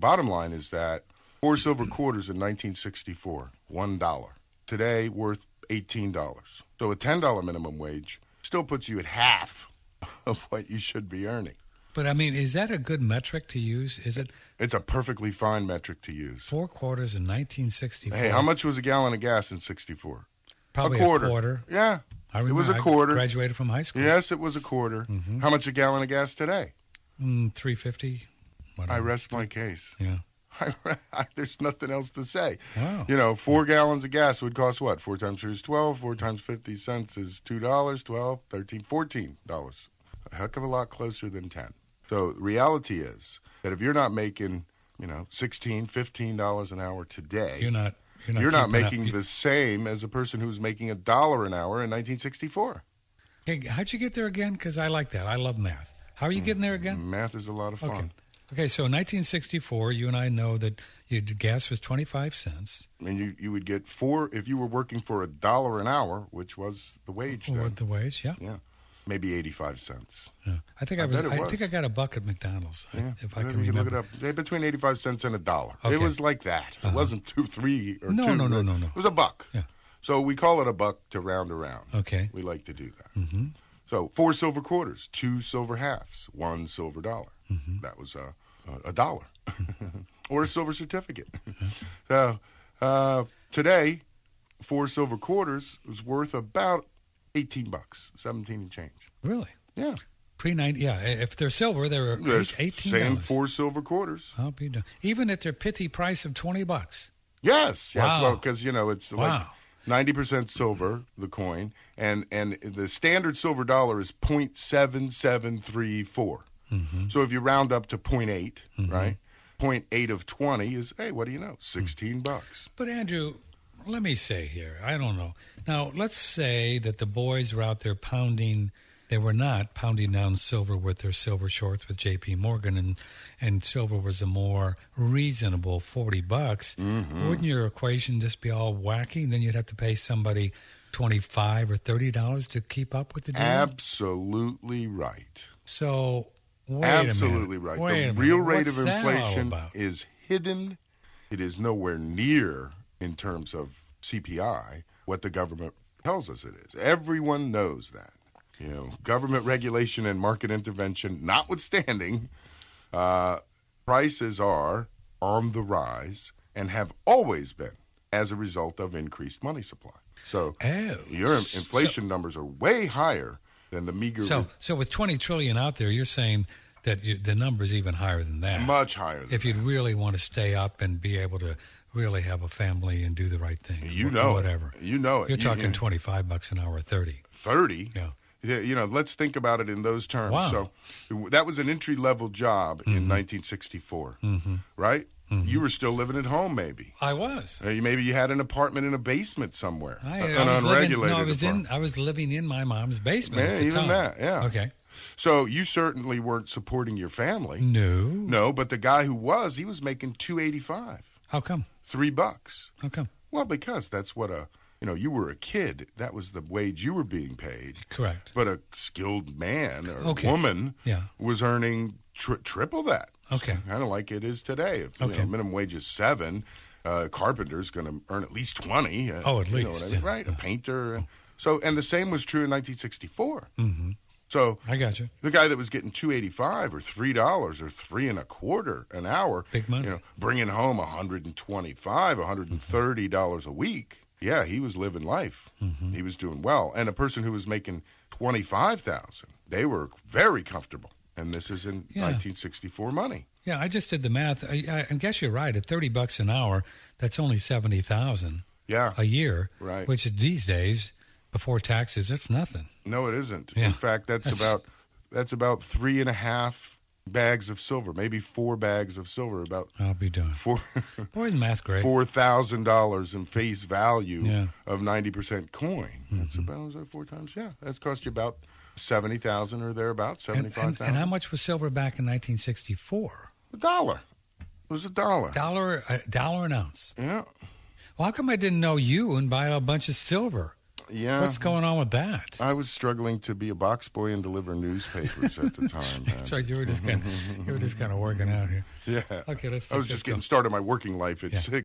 bottom line is that 4 silver quarters in 1964, $1. Today, worth $18. So a $10 minimum wage still puts you at half of what you should be earning. But, I mean, is that a good metric to use? Is it? It's a perfectly fine metric to use. 4 quarters in 1964. Hey, how much was a gallon of gas in 64? Probably a quarter. Yeah, I remember, it was a quarter. I graduated from high school. Yes, it was a quarter. Mm-hmm. How much a gallon of gas today? $3.50. I rest my case. Yeah. There's nothing else to say. Wow. 4 gallons of gas would cost what? 4 times 3 is 12. 4 times 50 cents is $2. 12, 13, $14. A heck of a lot closer than 10. So the reality is that if you're not making, $16, $15 an hour today, you're not making the same as a person who's making $1 an hour in 1964. Okay, how'd you get there again? Because I like that. I love math. How are you getting there again? Math is a lot of fun. Okay, so in 1964, you and I know that gas was 25 cents. And you would get 4 if you were working for $1 an hour, which was the wage then. The wage, yeah. Yeah. Maybe 85 cents. Yeah. I think I got a buck at McDonald's, if I can remember. Look it up. Between 85 cents and $1. Okay. It was like that. It wasn't 2, 3, or no, 2. No. It was a buck. Yeah. So we call it a buck to round around. Okay. We like to do that. Mm-hmm. So 4 silver quarters, 2 silver halves, 1 silver dollar. Mm-hmm. That was a dollar. Or a silver certificate. So today, 4 silver quarters was worth about $18, 17 and change. Really? Yeah. Pre-90, yeah. If they're silver, they're $18. Same 4 silver quarters. I'll be done. Even at their pithy price of $20. Yes. Wow. Well, because it's like 90% silver, the coin, and the standard silver dollar is 0.7734. Mm-hmm. So if you round up to 0.8, mm-hmm. right? 0.8 of 20 is, hey, what do you know? $16. But Andrew, let me say here, I don't know. Now, let's say that the boys were out there they were not pounding down silver with their silver shorts with J.P. Morgan, and silver was a more reasonable $40. Mm-hmm. Wouldn't your equation just be all wacky? Then you'd have to pay somebody $25 or $30 to keep up with the deal? Absolutely right. So, Absolutely right. The real rate of inflation is hidden. It is nowhere near, in terms of CPI, what the government tells us it is. Everyone knows that. Government regulation and market intervention notwithstanding, prices are on the rise and have always been as a result of increased money supply. So your inflation numbers are way higher than the meager. So with $20 trillion out there, you're saying that the number's even higher than that. Much higher than if you'd really want to stay up and be able to really have a family and do the right thing. Whatever. You're talking $25 an hour, 30. 30? Yeah. Let's think about it in those terms. Wow. So that was an entry-level job mm-hmm. in 1964, mm-hmm. right? Mm-hmm. You were still living at home, maybe. I was. Maybe you had an apartment in a basement somewhere, I was living in my mom's basement at the even time. That, yeah. Okay. So you certainly weren't supporting your family. No, but the guy who was, he was making $2.85. How come? $3. How come? Well, because that's what you were a kid. That was the wage you were being paid. Correct. But a skilled man or woman was earning triple that. Okay. Kind of like it is today. If minimum wage is $7, carpenter's going to earn at least 20. At least. You know what I mean? Right. A painter. So, and the same was true in 1964. Mm-hmm. So I got you. The guy that was getting $2.85 or $3 or $3.25 an hour, big money, bringing home $125, $130 a week. Yeah, he was living life. Mm-hmm. He was doing well. And a person who was making $25,000, they were very comfortable. And this is in 1964 money. Yeah, I just did the math. I guess you're right. At $30 an hour, that's only $70,000. A year. Right. Which these days, before taxes, that's nothing. No, it isn't. Yeah. In fact, that's about 3.5 bags of silver, maybe 4 bags of silver. I'll be done. Boy's math great. $4,000 in face value of 90% coin. Mm-hmm. That's about 4 times. Yeah, that's cost you about $70,000 or thereabouts, $75,000. And how much was silver back in 1964? $1. It was $1. $1 an ounce. Yeah. Well, how come I didn't know you and buy a bunch of silver? Yeah. What's going on with that? I was struggling to be a box boy and deliver newspapers at the time. That's right. You were just kind of working out here. Yeah. Okay, let's. I was just getting started my working life at 6.